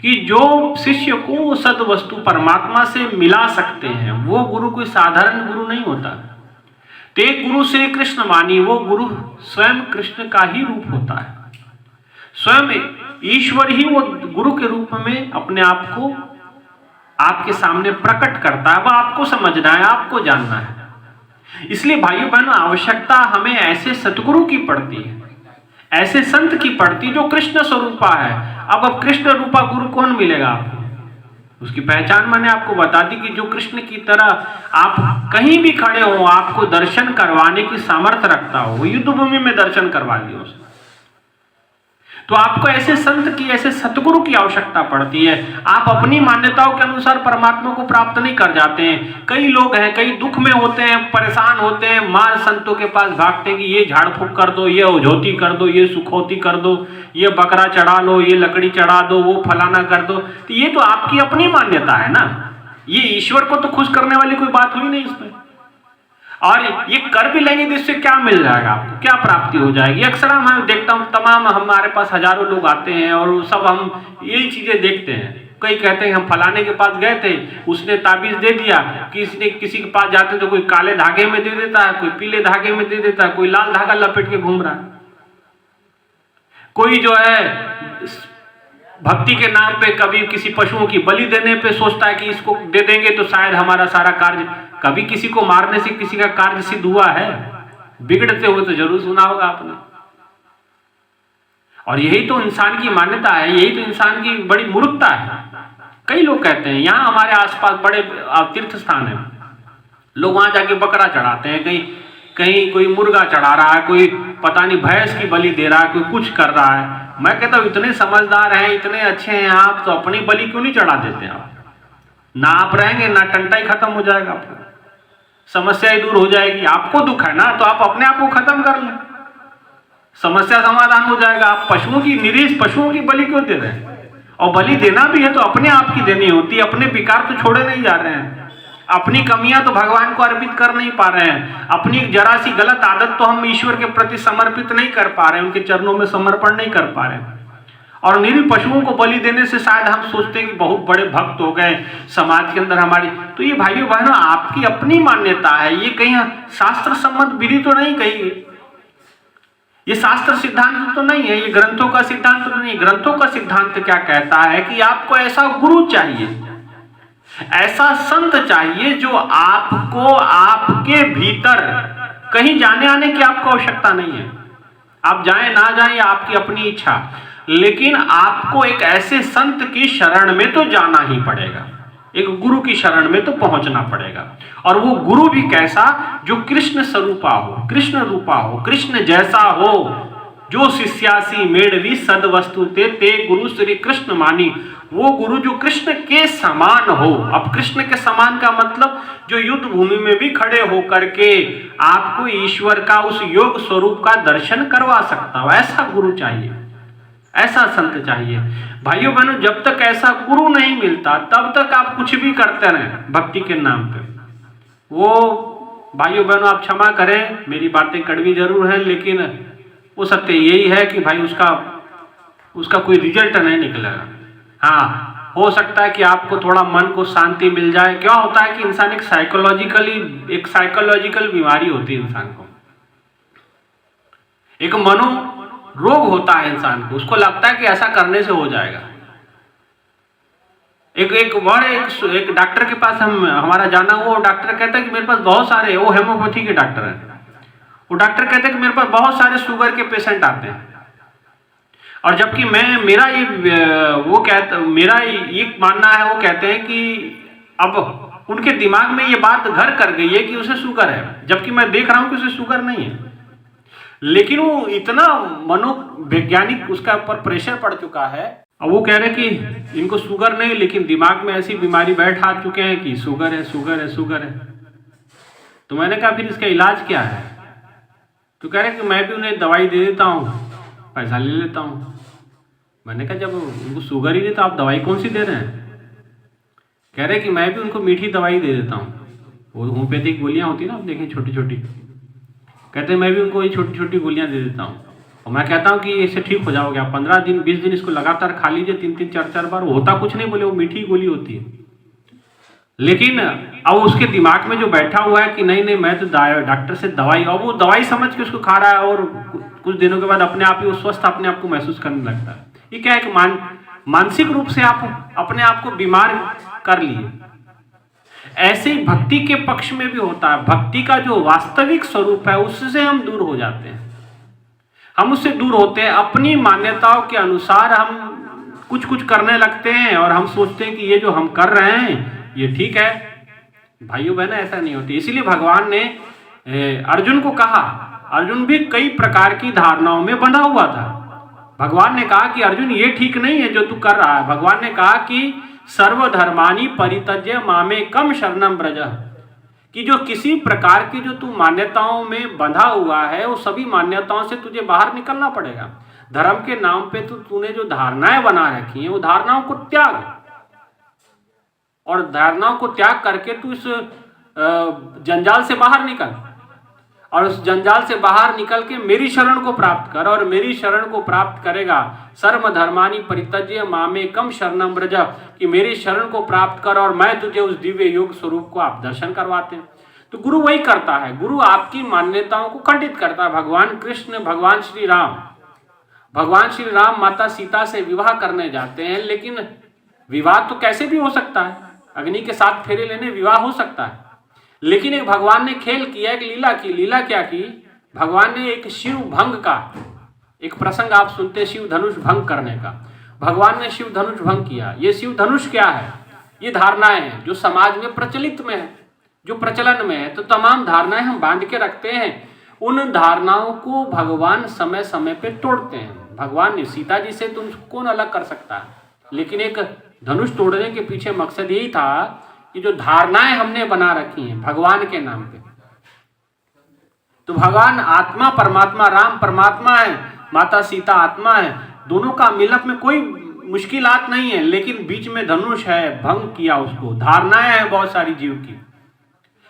कि जो शिष्य को सद वस्तु परमात्मा से मिला सकते हैं वो गुरु कोई साधारण गुरु नहीं होता। ते गुरु से कृष्ण मानी, वो गुरु स्वयं कृष्ण का ही रूप होता है। स्वयं ईश्वर ही वो गुरु के रूप में अपने आप को आपके सामने प्रकट करता है। वह आपको समझना है, आपको जानना है। इसलिए भाइयों बहनों, आवश्यकता हमें ऐसे सतगुरु की पड़ती है, ऐसे संत की पड़ती जो कृष्ण स्वरूपा है। अब कृष्ण रूपा गुरु कौन मिलेगा आपको? उसकी पहचान मैंने आपको बता दी कि जो कृष्ण की तरह आप कहीं भी खड़े हो, आपको दर्शन करवाने की सामर्थ्य रखता हो, वो युद्ध भूमि में दर्शन करवा दिया उसे। तो आपको ऐसे संत की, ऐसे सतगुरु की आवश्यकता पड़ती है। आप अपनी मान्यताओं के अनुसार परमात्मा को प्राप्त नहीं कर जाते हैं। कई लोग हैं, कई दुख में होते हैं, परेशान होते हैं, मार संतों के पास भागते हैं कि ये झाड़ फूक कर दो, ये उझोती कर दो, ये सुखोती कर दो, ये बकरा चढ़ा लो, ये लकड़ी चढ़ा दो, वो फलाना कर दो। तो ये तो आपकी अपनी मान्यता है ना, ये ईश्वर को तो खुश करने वाली कोई बात हुई नहीं इसमें। और ये कर भी लेंगे तो इससे क्या मिल जाएगा आपको, क्या प्राप्ति हो जाएगी? अक्सर मैं देखता हूँ, तमाम हमारे पास हजारों लोग आते हैं और सब हम यही चीजें देखते हैं। कई कहते हैं हम फलाने के पास गए थे, उसने ताबीज दे दिया। किसी के पास जाते तो कोई काले धागे में दे देता है, कोई पीले धागे में दे देता है, कोई लाल धागा लपेट के घूम रहा है। कोई जो है भक्ति के नाम पे कभी किसी पशुओं की बलि देने पे सोचता है कि इसको दे देंगे तो शायद हमारा सारा कार्य। कभी किसी को मारने से किसी का कार्य सिद्ध हुआ है? बिगड़ते हुए तो जरूर सुना होगा आपने। और यही तो इंसान की मान्यता है, यही तो इंसान की बड़ी मूर्खता है। कई लोग कहते हैं, यहाँ हमारे आसपास बड़े तीर्थ स्थान है, लोग वहां जाके बकरा चढ़ाते हैं, कहीं कोई मुर्गा चढ़ा रहा है, कोई पता नहीं भैंस की बलि दे रहा है, कोई कुछ कर रहा है। मैं कहता हूं इतने समझदार हैं, इतने अच्छे हैं आप, तो अपनी बलि क्यों नहीं चढ़ा देते आप? ना आप रहेंगे ना टंटा ही खत्म हो जाएगा, आपका समस्या ही दूर हो जाएगी। आपको दुख है ना, तो आप अपने आप को खत्म कर लें, समस्या समाधान हो जाएगा। आप पशुओं की निरीह पशुओं की बलि क्यों दे रहे हैं? और बलि देना भी है तो अपने आप की देनी होती है। अपने विकार तो छोड़े नहीं जा रहे हैं, अपनी कमियां तो भगवान को अर्पित कर नहीं पा रहे हैं, अपनी जरा सी गलत आदत तो हम ईश्वर के प्रति समर्पित नहीं कर पा रहे हैं, उनके चरणों में समर्पण नहीं कर पा रहे हैं। और निरीह पशुओं को बलि देने से शायद हम सोचते हैं कि बहुत बड़े भक्त हो गए समाज के अंदर हमारी। तो ये भाइयों बहनों आपकी अपनी मान्यता है, ये कहीं शास्त्र सम्मत विधि तो नहीं, कहीं ये शास्त्र सिद्धांत तो नहीं है, ये ग्रंथों का सिद्धांत तो नहीं। ग्रंथों का सिद्धांत क्या कहता है कि आपको ऐसा गुरु चाहिए, ऐसा संत चाहिए जो आपको आपके भीतर, कहीं जाने आने की आपको आवश्यकता नहीं है, आप जाएं ना जाएं आपकी अपनी इच्छा, लेकिन आपको एक ऐसे संत की शरण में तो जाना ही पड़ेगा, एक गुरु की शरण में तो पहुंचना पड़ेगा। और वो गुरु भी कैसा? जो कृष्ण स्वरूपा हो, कृष्ण रूपा हो, कृष्ण जैसा हो। जो शिष्यासी मेड़वी सद वस्तु ते गुरु श्री कृष्ण मानी, वो गुरु जो कृष्ण के समान हो। अब कृष्ण के समान का मतलब जो युद्ध भूमि में भी खड़े होकर के आपको ईश्वर का उस योग स्वरूप का दर्शन करवा सकता हो, ऐसा गुरु चाहिए, ऐसा संत चाहिए। भाइयों बहनों, जब तक ऐसा गुरु नहीं मिलता तब तक आप कुछ भी करते रहें भक्ति के नाम पे। वो भाइयों बहनों आप क्षमा करें, मेरी बातें कड़वी जरूर हैं, लेकिन वो सत्य यही है कि भाई उसका कोई रिजल्ट नहीं निकलेगा। हाँ, हो सकता है कि आपको थोड़ा मन को शांति मिल जाए। क्या होता है कि इंसान एक साइकोलॉजिकल बीमारी होती है इंसान को, एक रोग होता है इंसान को, उसको लगता है कि ऐसा करने से हो जाएगा। एक डॉक्टर के पास हमारा जाना हुआ, डॉक्टर कहता है कि मेरे पास बहुत सारे, वो हेमोपैथी के डॉक्टर हैं, वो डॉक्टर कहते हैं कि मेरे पास बहुत सारे शुगर के पेशेंट आते हैं, और जबकि मेरा ये मानना है, वो कहते हैं कि अब उनके दिमाग में ये बात घर कर गई है कि उसे शुगर है, जबकि मैं देख रहा हूं कि उसे शुगर नहीं है। लेकिन वो इतना मनोवैज्ञानिक उसका ऊपर प्रेशर पड़ चुका है, अब वो कह रहे हैं कि इनको शुगर नहीं, लेकिन दिमाग में ऐसी बीमारी बैठ आ चुके हैं कि शुगर है, शुगर है, शुगर है। तो मैंने कहा फिर इसका इलाज क्या है? तो कह रहे कि मैं भी उन्हें दवाई दे देता हूँ, पैसा ले लेता हूँ। मैंने कहा जब उनको शुगर ही नहीं तो आप दवाई कौन सी दे रहे हैं? कह रहे कि मैं भी उनको मीठी दवाई दे देता हूँ, वो होम्योपैथिक गोलियाँ होती है ना, आप देखें छोटी छोटी, कहते हैं मैं भी उनको ये छोटी छोटी गोलियाँ दे देता हूँ। और मैं कहता हूँ कि इससे ठीक हो जाओगे आप, 15 दिन 20 दिन इसको लगातार खा लीजिए, 3-3 4-4 बार, होता कुछ नहीं, बोले वो मीठी गोली होती है। लेकिन अब उसके दिमाग में जो बैठा हुआ है कि नहीं नहीं मैं तो डॉक्टर से दवाई, और वो दवाई समझ के उसको खा रहा है और कुछ दिनों के बाद अपने आप ही वो स्वस्थ अपने आप को महसूस करने लगता है। ये क्या है कि मानसिक रूप से आप अपने आप को बीमार कर लिए। ऐसे ही भक्ति के पक्ष में भी होता है। भक्ति का जो वास्तविक स्वरूप है उससे हम दूर हो जाते हैं, हम उससे दूर होते हैं, अपनी मान्यताओं के अनुसार हम कुछ कुछ करने लगते हैं और हम सोचते हैं कि ये जो हम कर रहे हैं ये ठीक है। भाइयों बहनों, ऐसा नहीं होती। इसीलिए भगवान ने अर्जुन को कहा, अर्जुन भी कई प्रकार की धारणाओं में बंधा हुआ था। भगवान ने कहा कि अर्जुन ये ठीक नहीं है जो तू कर रहा है। भगवान ने कहा कि सर्वधर्मानि परित्यज्य मामेकम शरणं व्रज, कि जो किसी प्रकार की जो तू मान्यताओं में बंधा हुआ है वो सभी मान्यताओं से तुझे बाहर निकलना पड़ेगा। धर्म के नाम पे तूने जो धारणाएं बना रखी हैं वो धारणाओं को त्याग, और धारणाओं को त्याग करके तू इस जंजाल से बाहर निकल, और उस जंजाल से बाहर निकल के मेरी शरण को प्राप्त कर, और मेरी शरण को प्राप्त करेगा सर्वधर्मानि परित्यज्य मामेकम शरणं व्रज, कि मेरी शरण को प्राप्त कर और मैं तुझे उस दिव्य योग स्वरूप को आप दर्शन करवाते हैं। तो गुरु वही करता है, गुरु आपकी मान्यताओं को खंडित करता है। भगवान कृष्ण, भगवान श्री राम माता सीता से विवाह करने जाते हैं, लेकिन विवाह तो कैसे भी हो सकता है, अग्नि के 7 फेरे लेने विवाह हो सकता है, लेकिन एक भगवान ने खेल किया, एक लीला की। लीला क्या की? भगवान ने एक शिव भंग का एक प्रसंग आप सुनते, शिव धनुष भंग करने का। भगवान ने शिव धनुष भंग किया। ये शिव धनुष क्या है? ये धारणाएं हैं जो समाज में प्रचलित में है, जो प्रचलन में है। तो तमाम धारणाएं हम बांध के रखते हैं, उन धारणाओं को भगवान समय समय पे तोड़ते हैं। भगवान ने सीता जी से तुम कौन अलग कर सकता है, लेकिन एक धनुष तोड़ने के पीछे मकसद यही था कि जो धारणाएं हमने बना रखी हैं भगवान के नाम पे, तो भगवान आत्मा परमात्मा, राम परमात्मा है, माता सीता आत्मा है, दोनों का मिलप में कोई मुश्किलात नहीं है, लेकिन बीच में धनुष है, भंग किया उसको। धारणाएं हैं बहुत सारी जीव की।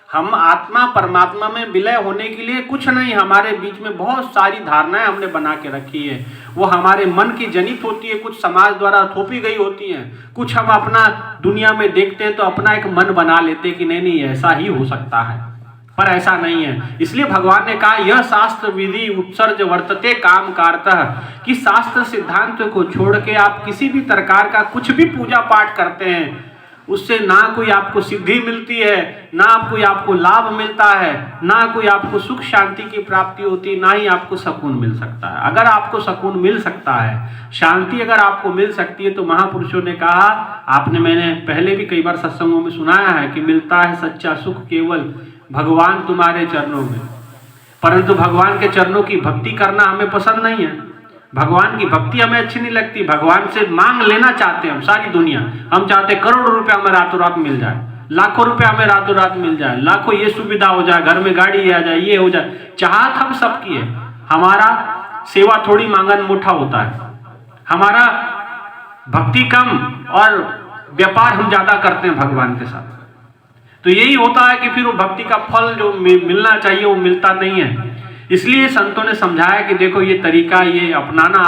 हम आत्मा परमात्मा में विलय होने के लिए कुछ नहीं, हमारे बीच में बहुत सारी धारणाएं हमने बना के रखी है। वो हमारे मन की जनित होती है, कुछ समाज द्वारा थोपी गई होती हैं, कुछ हम अपना दुनिया में देखते हैं तो अपना एक मन बना लेते हैं कि नहीं नहीं ऐसा ही हो सकता है, पर ऐसा नहीं है। इसलिए भगवान ने कहा यह शास्त्र विधि उत्सर्ज वर्तते काम कारतः, कि शास्त्र सिद्धांत को छोड़ के आप किसी भी प्रकार का कुछ भी पूजा पाठ करते हैं, उससे ना कोई आपको सिद्धि मिलती है, ना कोई आपको लाभ मिलता है, ना कोई आपको सुख शांति की प्राप्ति होती, ना ही आपको सुकून मिल सकता है। अगर आपको सुकून मिल सकता है, शांति अगर आपको मिल सकती है, तो महापुरुषों ने कहा, आपने मैंने पहले भी कई बार सत्संगों में सुनाया है कि मिलता है सच्चा सुख केवल भगवान तुम्हारे चरणों में। परंतु भगवान के चरणों की भक्ति करना हमें पसंद नहीं है, भगवान की भक्ति हमें अच्छी नहीं लगती। भगवान से मांग लेना चाहते हैं हम, सारी दुनिया। हम चाहते हैं करोड़ों रुपया हमें रातों रात मिल जाए, लाखों रुपया हमें रातों रात मिल जाए, लाखों ये सुविधा हो जाए, घर में गाड़ी आ जाए, ये हो जाए। चाहत हम सबकी है, हमारा सेवा थोड़ी मांगन मोटा होता है, हमारा भक्ति कम और व्यापार हम ज्यादा करते हैं भगवान के साथ। तो यही होता है कि फिर वो भक्ति का फल जो मिलना चाहिए वो मिलता नहीं है। इसलिए संतों ने समझाया कि देखो ये तरीका, ये अपनाना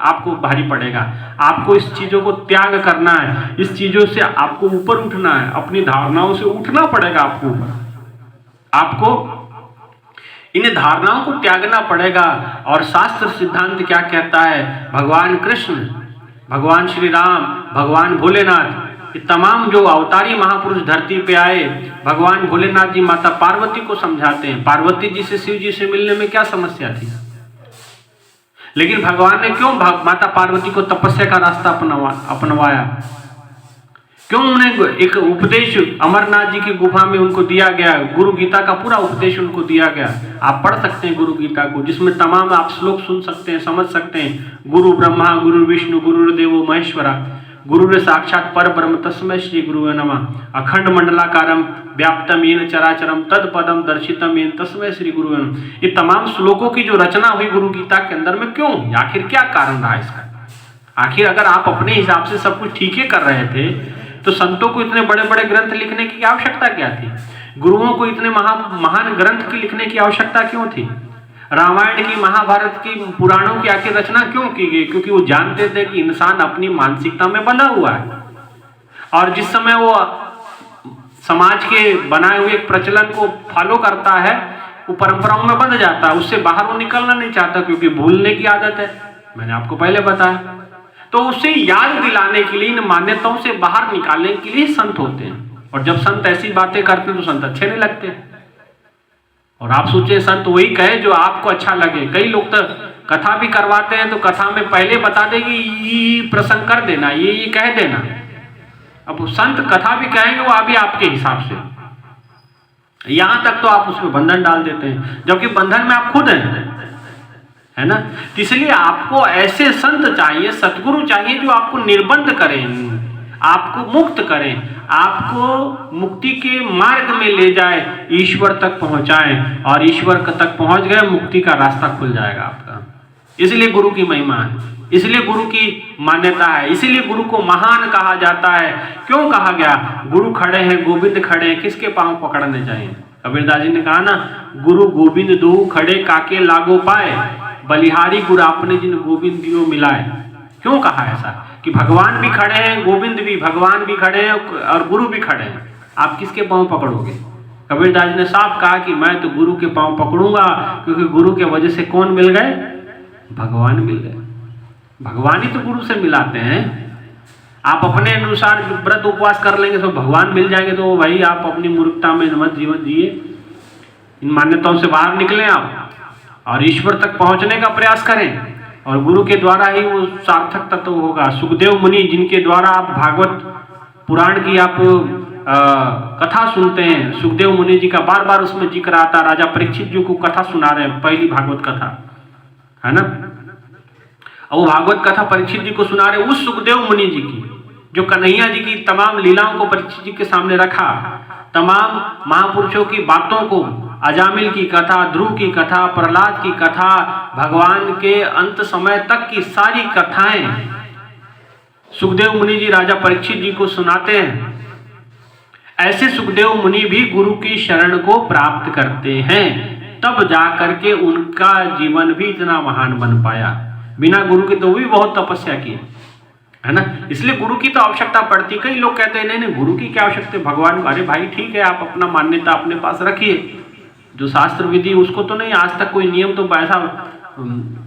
आपको भारी पड़ेगा, आपको इस चीजों को त्याग करना है, इस चीजों से आपको ऊपर उठना है, अपनी धारणाओं से उठना पड़ेगा आपको इन धारणाओं को त्यागना पड़ेगा। और शास्त्र सिद्धांत क्या कहता है? भगवान कृष्ण, भगवान श्री राम, भगवान भोलेनाथ, ये तमाम जो अवतारी महापुरुष धरती पे आए, भगवान भोलेनाथ जी माता पार्वती को समझाते हैं। पार्वती जी से शिव जी से मिलने में क्या समस्या थी, लेकिन भगवान ने क्यों माता पार्वती को तपस्या का रास्ता अपनवाया? क्यों उन्हें एक उपदेश अमरनाथ जी की गुफा में उनको दिया गया, गुरु गीता का पूरा उपदेश उनको दिया गया। आप पढ़ सकते हैं गुरु गीता को, जिसमें तमाम आप श्लोक सुन सकते हैं, समझ सकते हैं। गुरु ब्रह्मा गुरु विष्णु गुरुर्देवो महेश्वरा, गुरुर साक्षात पर ब्रह्म तस्मै श्री गुरुवे नमः, अखंड मंडलाकारम व्याप्तम येन चराचरम तद पदम दर्शितम येन तस्मै श्री गुरुवे नमः। ये तमाम श्लोकों की जो रचना हुई गुरु गीता के अंदर में, क्यों? आखिर क्या कारण रहा इसका? आखिर अगर आप अपने हिसाब से सब कुछ ठीक ही कर रहे थे, तो संतों को इतने बड़े बड़े ग्रंथ लिखने की आवश्यकता क्या थी? गुरुओं को इतने महान ग्रंथ की लिखने की आवश्यकता क्यों थी? रामायण की, महाभारत की, पुराणों की आखिर रचना क्यों की गई? क्योंकि वो जानते थे कि इंसान अपनी मानसिकता में बंधा हुआ है, और जिस समय वो समाज के बनाए हुए एक प्रचलन को फॉलो करता है, वो परंपराओं में बंध जाता है, उससे बाहर वो निकलना नहीं चाहता, क्योंकि भूलने की आदत है, मैंने आपको पहले बताया। तो उसे याद दिलाने के लिए, इन मान्यताओं से बाहर निकालने के लिए संत होते हैं। और जब संत ऐसी बातें करते हैं तो संत अच्छे नहीं लगते। और आप सोचिए, संत वही कहे जो आपको अच्छा लगे। कई लोग तो कथा भी करवाते हैं तो कथा में पहले बता देगी ये प्रसंग कर देना, ये कह देना। अब संत कथा भी कहेंगे वो अभी आपके हिसाब से, यहां तक तो आप उसमें बंधन डाल देते हैं, जबकि बंधन में आप खुद हैं, है ना। तो इसलिए आपको ऐसे संत चाहिए, सतगुरु चाहिए जो आपको निर्बंध करें, आपको मुक्त करें, आपको मुक्ति के मार्ग में ले जाए, ईश्वर तक पहुंचाएं, और ईश्वर तक पहुंच गए मुक्ति का रास्ता खुल जाएगा आपका। इसलिए गुरु की महिमा है, इसलिए गुरु की मान्यता है, इसलिए गुरु को महान कहा जाता है। क्यों कहा गया? गुरु खड़े हैं, गोविंद खड़े हैं, किसके पांव पकड़ने चाहिए? कबीरदास जी ने कहा ना, गुरु गोविंद दो खड़े काके लागो पाए, बलिहारी गुरु आपने जिन गोविंद दियो मिलाए। क्यों कहा ऐसा? कि भगवान भी खड़े हैं, गोविंद भी, भगवान भी खड़े हैं और गुरु भी खड़े हैं, आप किसके पांव पकड़ोगे? कबीरदास जी ने साफ कहा कि मैं तो गुरु के पांव पकड़ूंगा, क्योंकि गुरु के वजह से कौन मिल गए? भगवान मिल गए। भगवान ही तो गुरु से मिलाते हैं। आप अपने अनुसार व्रत उपवास कर लेंगे तो भगवान मिल जाएंगे, तो भाई आप अपनी मूर्खता में मत जीवन जिए, इन मान्यताओं से बाहर निकलें आप, और ईश्वर तक पहुंचने का प्रयास करें, और गुरु के द्वारा ही वो सार्थक तत्व होगा। सुखदेव मुनि, जिनके द्वारा आप भागवत पुराण की आप कथा सुनते हैं, सुखदेव मुनि जी का बार बार उसमें जिक्र आता, राजा परीक्षित जी को कथा सुना रहे हैं, पहली भागवत कथा, है ना। और वो भागवत कथा परीक्षित जी को सुना रहे उस सुखदेव मुनि जी की, जो कन्हैया जी की तमाम लीलाओं को परीक्षित जी के सामने रखा, तमाम महापुरुषों की बातों को, अजामिल की कथा, ध्रुव की कथा, प्रहलाद की कथा, भगवान के अंत समय तक की सारी कथाएं सुखदेव मुनि जी राजा परीक्षित जी को सुनाते हैं। ऐसे सुखदेव मुनि भी गुरु की शरण को प्राप्त करते हैं, तब जाकर के उनका जीवन भी इतना महान बन पाया। बिना गुरु के तो भी बहुत तपस्या की, है ना। इसलिए गुरु की तो आवश्यकता पड़ती। कई लोग कहते हैं नहीं गुरु की क्या आवश्यकता, भगवान। अरे भाई ठीक है, आप अपना मान्यता अपने पास रखिए, जो शास्त्र विधि उसको तो नहीं, आज तक कोई नियम तो ऐसा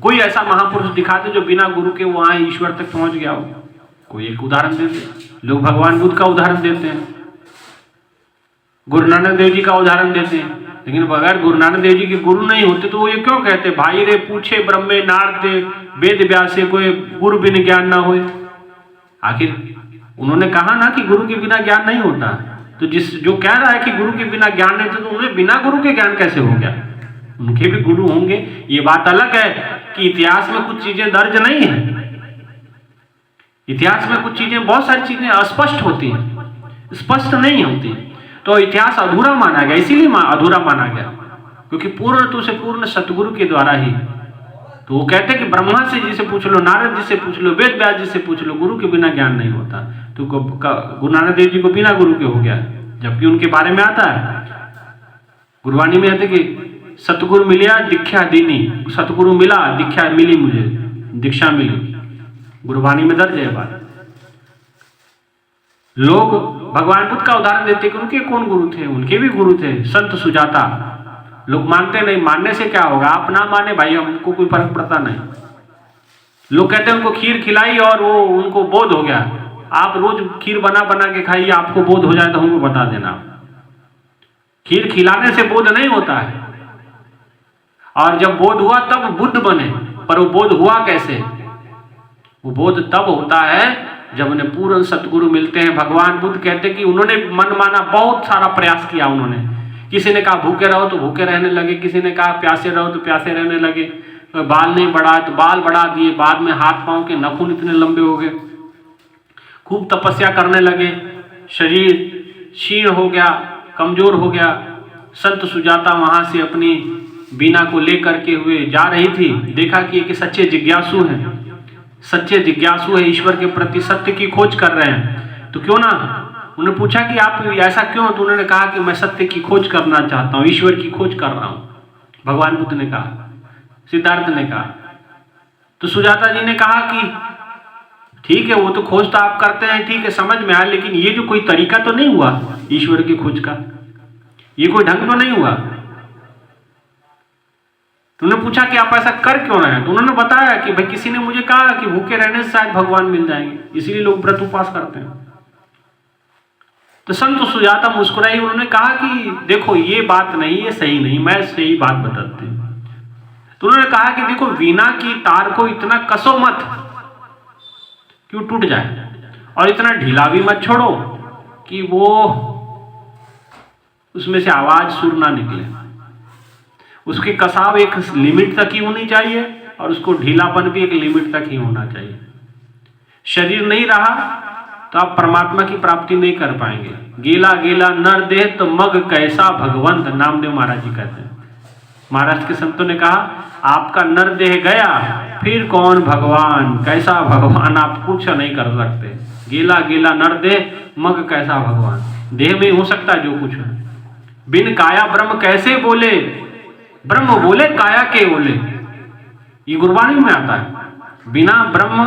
कोई ऐसा महापुरुष दिखा दे जो बिना गुरु के वहां ईश्वर तक पहुंच गया हो। कोई एक उदाहरण देते, लोग भगवान बुद्ध का उदाहरण देते हैं, गुरु नानक देव जी का उदाहरण देते हैं, लेकिन बगैर गुरु नानक देव जी के गुरु नहीं होते तो वो ये क्यों कहते, भाई रे पूछे ब्रह्मे नारद वेद व्यास से, कोई गुरु बिन ज्ञान ना होए। आखिर उन्होंने कहा ना कि गुरु के बिना ज्ञान नहीं होता, तो जो कह रहा है कि गुरु के बिना ज्ञान नहीं था, तो उन्हें बिना गुरु के ज्ञान कैसे हो गया? उनके भी गुरु होंगे। ये बात अलग है कि इतिहास में कुछ चीजें दर्ज नहीं है, इतिहास में कुछ चीजें, बहुत सारी चीजें अस्पष्ट होती हैं, स्पष्ट नहीं होती, तो इतिहास अधूरा माना गया। इसीलिए अधूरा माना गया क्योंकि पूर्ण तो से पूर्ण सतगुरु के द्वारा ही। तो वो कहते कि ब्रह्मा से जी से पूछ लो, नारद जी से पूछ लो, वेद व्यास जी से पूछ लो, गुरु के बिना ज्ञान नहीं होता। तो गुरु नानक देव जी को बिना गुरु के हो गया, जबकि उनके बारे में आता है गुरबानी में आते कि सतगुरु मिलिया दीक्षा दीनी, सतगुरु मिला दीक्षा मिली, मुझे दीक्षा मिली, गुरबानी में दर्ज है बात। लोग भगवान बुद्ध का उदाहरण देते कि उनके कौन गुरु थे, उनके भी गुरु थे संत सुजाता। लोग मानते नहीं, मानने से क्या होगा, आप ना माने भाई, हमको कोई फर्क पड़ता नहीं। लोग कहते हैं उनको खीर खिलाई और वो उनको बोध हो गया। आप रोज खीर बना बना के खाइए, आपको बोध हो जाए तो हमको बता देना। खीर खिलाने से बोध नहीं होता है, और जब बोध हुआ तब बुद्ध बने। पर वो बोध हुआ कैसे? वो बोध तब होता है जब उन्हें पूर्ण सतगुरु मिलते हैं। भगवान बुद्ध कहते कि उन्होंने मन माना बहुत सारा प्रयास किया उन्होंने। किसी ने कहा भूखे रहो तो भूखे रहने लगे, किसी ने कहा प्यासे रहो तो प्यासे रहने लगे, बाल नहीं बढ़ा तो बाल बढ़ा दिए, बाद में हाथ पांव के नाखून इतने लंबे हो गए, खूब तपस्या करने लगे, शरीर क्षीण हो गया, कमजोर हो गया। संत सुजाता वहां से अपनी बीना को लेकर के हुए जा रही थी, देखा कि एक सच्चे जिज्ञासु हैं, सच्चे जिज्ञासु है, ईश्वर के प्रति सत्य की खोज कर रहे हैं। तो क्यों ना, उन्होंने पूछा कि आप ऐसा क्यों? तो उन्होंने कहा कि मैं सत्य की खोज करना चाहता हूँ, ईश्वर की खोज कर रहा हूँ। भगवान बुद्ध ने कहा सिद्धार्थ ने कहा। तो सुजाता जी ने कहा कि ठीक है, वो तो खोज तो आप करते हैं, ठीक है, समझ में आया, लेकिन ये जो कोई तरीका तो नहीं हुआ ईश्वर की खोज का, ये कोई ढंग तो नहीं हुआ। तुमने पूछा कि आप ऐसा कर क्यों रहे हैं, तो उन्होंने बताया कि भाई किसी ने मुझे कहा कि भूखे रहने से शायद भगवान मिल जाएंगे, इसीलिए लोग व्रत उपवास करते हैं। तो संत सुजाता मुस्कुराई, उन्होंने कहा कि देखो ये बात नहीं, ये सही नहीं, मैं सही बात बताती हूँ। तो उन्होंने कहा कि देखो, वीणा की तार को इतना कसो मत कि वो टूट जाए, और इतना ढीला भी मत छोड़ो कि वो उसमें से आवाज सुर ना निकले। उसके कसाव एक लिमिट तक ही होनी चाहिए और उसको ढीलापन भी एक लिमिट तक ही होना चाहिए। शरीर नहीं रहा तो आप परमात्मा की प्राप्ति नहीं कर पाएंगे। गेला गेला नर देह तो मग कैसा भगवंत, नामदेव महाराज जी कहते हैं। महाराष्ट्र के संतों ने कहा आपका नर देह गया, फिर कौन भगवान, कैसा भगवान आप कुछ नहीं कर सकते। गेला गेला नर देह मग कैसा भगवान, देह में हो सकता है जो कुछ है। बिन काया ब्रह्म कैसे बोले, ब्रह्म बोले काया के बोले, ये गुरबाणी में आता है। बिना ब्रह्म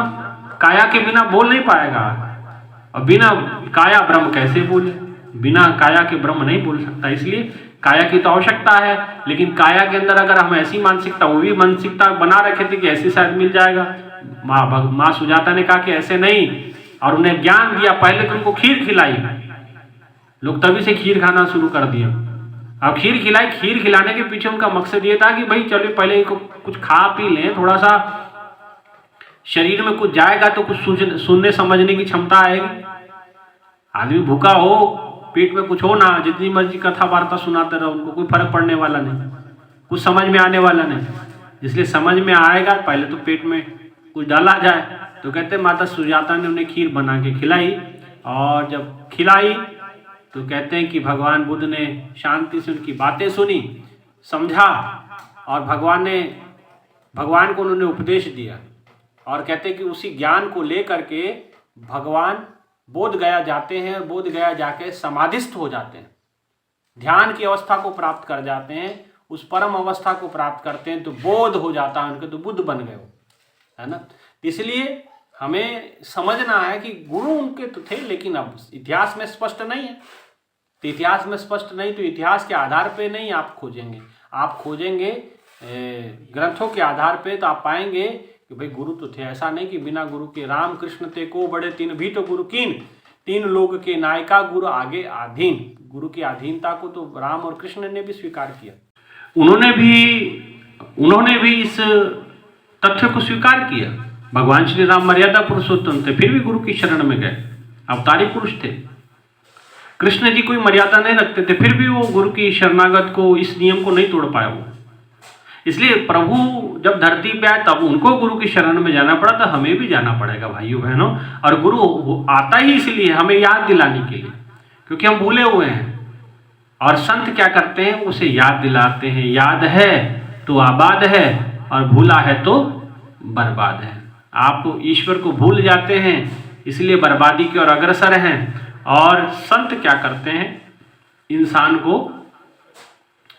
काया के बिना बोल नहीं पाएगा, और बिना काया ब्रह्म कैसे बोले, बिना काया के ब्रह्म नहीं बोल सकता। इसलिए काया की तो आवश्यकता है, लेकिन काया के अंदर अगर हम ऐसी मानसिकता, वो भी मानसिकता बना रखे थे कि ऐसे शायद मिल जाएगा। माँ सुजाता ने कहा कि ऐसे नहीं, और उन्हें ज्ञान दिया। पहले तो उनको खीर खिलाई, लोग तभी से खीर खाना शुरू कर दिया। अब खीर खिलाई, खीर खिलाने के पीछे उनका मकसद ये था कि भाई चलो पहले इनको कुछ खा पी लें, थोड़ा सा शरीर में कुछ जाएगा तो कुछ सुनने समझने की क्षमता आएगी। आदमी भूखा हो, पेट में कुछ हो ना, जितनी मर्जी कथा वार्ता सुनाते रहो, उनको कोई फर्क पड़ने वाला नहीं, कुछ समझ में आने वाला नहीं। इसलिए समझ में आएगा पहले तो पेट में कुछ डाला जाए। तो कहते माता सुजाता ने उन्हें खीर बना के खिलाई, और जब खिलाई तो कहते हैं कि भगवान बुद्ध ने शांति से उनकी बातें सुनी, समझा, और भगवान को उन्होंने उपदेश दिया। और कहते हैं कि उसी ज्ञान को लेकर के भगवान बोध गया जाते हैं, और बोध गया जाके समाधिस्थ हो जाते हैं, ध्यान की अवस्था को प्राप्त कर जाते हैं, उस परम अवस्था को प्राप्त करते हैं, तो बोध हो जाता है उनके, तो बुद्ध बन गए वो, है ना। इसलिए हमें समझना है कि गुरु उनके तो थे, लेकिन अब इतिहास में स्पष्ट नहीं है। तो इतिहास में स्पष्ट नहीं, तो इतिहास के आधार पे नहीं आप खोजेंगे, आप खोजेंगे ग्रंथों के आधार पे, तो आप पाएंगे कि भाई गुरु तो थे। ऐसा नहीं कि बिना गुरु के, राम कृष्ण ते को बड़े तीन भी तो गुरु कीन, तीन लोग के नायका गुरु आगे आधीन। गुरु की अधीनता को तो राम और कृष्ण ने भी स्वीकार किया, उन्होंने भी इस तथ्य को स्वीकार किया। भगवान श्री राम मर्यादा पुरुषोत्तम थे, फिर भी गुरु की शरण में गए, अवतारी पुरुष थे। कृष्ण जी कोई मर्यादा नहीं रखते थे, फिर भी वो गुरु की शरणागत को, इस नियम को नहीं तोड़ पाए वो। इसलिए प्रभु जब धरती पे आए तब उनको गुरु की शरण में जाना पड़ा, तो हमें भी जाना पड़ेगा भाइयों बहनों। और गुरु आता ही इसलिए हमें याद दिलाने के लिए, क्योंकि हम भूले हुए हैं। और संत क्या करते हैं, उसे याद दिलाते हैं, याद है तो आबाद है, और भूला है तो बर्बाद है। आप ईश्वर को भूल जाते हैं, इसलिए बर्बादी की ओर अग्रसर हैं। और संत क्या करते हैं, इंसान को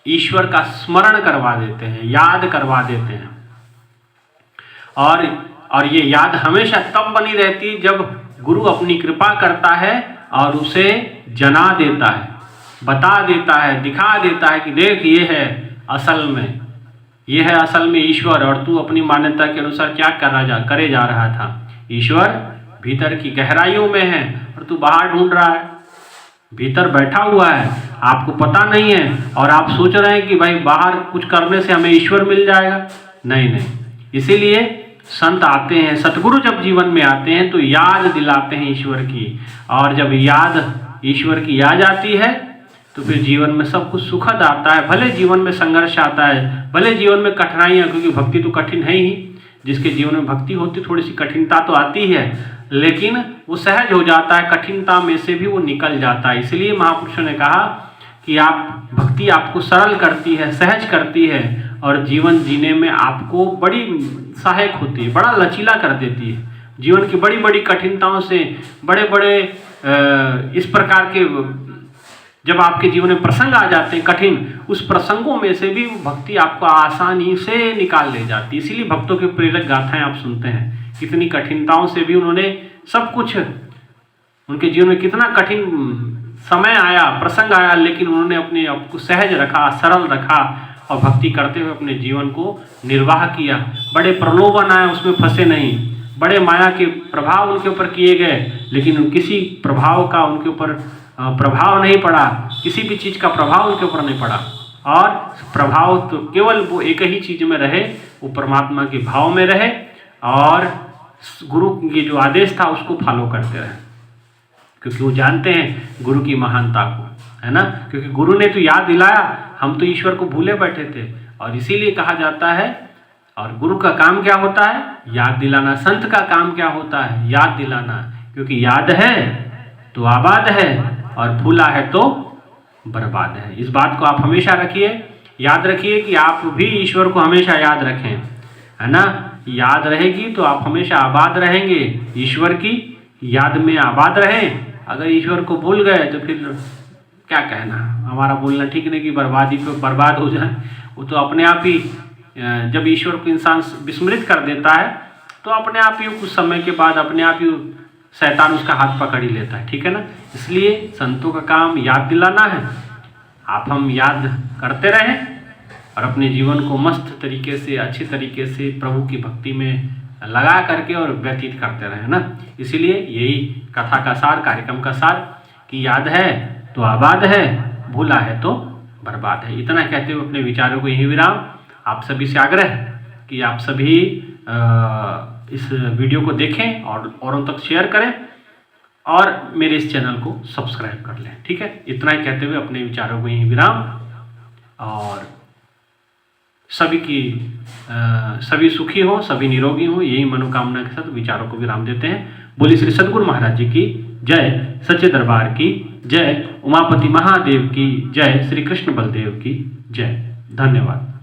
ईश्वर का स्मरण करवा देते हैं, याद करवा देते हैं। और ये याद हमेशा तब बनी रहती है जब गुरु अपनी कृपा करता है और उसे जना देता है, बता देता है, दिखा देता है कि देख ये है असल में ईश्वर, और तू अपनी मान्यता के अनुसार क्या करे जा रहा था। ईश्वर भीतर की गहराइयों में है और तू बाहर ढूंढ रहा है, भीतर बैठा हुआ है, आपको पता नहीं है, और आप सोच रहे हैं कि भाई बाहर कुछ करने से हमें ईश्वर मिल जाएगा। नहीं। इसीलिए संत आते हैं, सतगुरु जब जीवन में आते हैं तो याद दिलाते हैं ईश्वर की, और जब याद ईश्वर की आ जाती है तो फिर जीवन में सब कुछ सुखद आता है। भले जीवन में संघर्ष आता है, भले जीवन में कठिनाइयाँ, क्योंकि भक्ति तो कठिन है ही, जिसके जीवन में भक्ति होती थोड़ी सी कठिनता तो आती है, लेकिन वो सहज हो जाता है, कठिनता में से भी वो निकल जाता है। इसलिए महापुरुषों ने कहा कि आप भक्ति आपको सरल करती है, सहज करती है, और जीवन जीने में आपको बड़ी सहायक होती है, बड़ा लचीला कर देती है। जीवन की बड़ी बड़ी कठिनताओं से, बड़े बड़े इस प्रकार के जब आपके जीवन में प्रसंग आ जाते हैं कठिन, उस प्रसंगों में से भी भक्ति आपको आसानी से निकाल ले जाती है। इसीलिए भक्तों के प्रेरक गाथाएं आप सुनते हैं, कितनी कठिनताओं से भी उन्होंने सब कुछ, उनके जीवन में कितना कठिन समय आया, प्रसंग आया, लेकिन उन्होंने अपने आप को सहज रखा, सरल रखा और भक्ति करते हुए अपने जीवन को निर्वाह किया। बड़े प्रलोभन आए, उसमें फंसे नहीं, बड़े माया के प्रभाव उनके ऊपर किए गए, लेकिन किसी प्रभाव का उनके ऊपर प्रभाव नहीं पड़ा, किसी भी चीज़ का प्रभाव उनके ऊपर नहीं पड़ा। और प्रभाव तो केवल वो एक ही चीज़ में रहे, वो परमात्मा के भाव में रहे और गुरु के जो आदेश था उसको फॉलो करते रहे, क्योंकि वो जानते हैं गुरु की महानता को, है ना। क्योंकि गुरु ने तो याद दिलाया, हम तो ईश्वर को भूले बैठे थे। और इसीलिए कहा जाता है, और गुरु का काम क्या होता है? याद दिलाना। संत का काम क्या होता है? याद दिलाना। क्योंकि याद है तो आबाद है और भूला है तो बर्बाद है। इस बात को आप हमेशा रखिए, याद रखिए कि आप भी ईश्वर को हमेशा याद रखें, है ना। याद रहेगी तो आप हमेशा आबाद रहेंगे, ईश्वर की याद में आबाद रहें। अगर ईश्वर को भूल गए तो फिर क्या कहना, हमारा बोलना ठीक नहीं कि बर्बादी पे बर्बाद हो जाए। वो तो अपने आप ही, जब ईश्वर को इंसान विस्मृत कर देता है तो अपने आप ही कुछ समय के बाद अपने आप ही शैतान उसका हाथ पकड़ ही लेता है, ठीक है ना। इसलिए संतों का काम याद दिलाना है। आप हम याद करते रहें और अपने जीवन को मस्त तरीके से, अच्छे तरीके से प्रभु की भक्ति में लगा करके और व्यतीत करते रहें ना। इसीलिए यही कथा का सार, कार्यक्रम का सार कि याद है तो आबाद है, भूला है तो बर्बाद है। इतना कहते हुए अपने विचारों को यही विराम। आप सभी से आग्रह कि आप सभी इस वीडियो को देखें और औरों तक शेयर करें और मेरे इस चैनल को सब्सक्राइब कर लें, ठीक है। इतना ही कहते हुए अपने विचारों को यही विराम, और सभी सुखी हो, सभी निरोगी हो, यही मनोकामना के साथ विचारों को विराम देते हैं। बोलिए श्री सद्गुरु महाराज जी की जय, सच्चे दरबार की जय, उमापति महादेव की जय, श्री कृष्ण बलदेव की जय। धन्यवाद।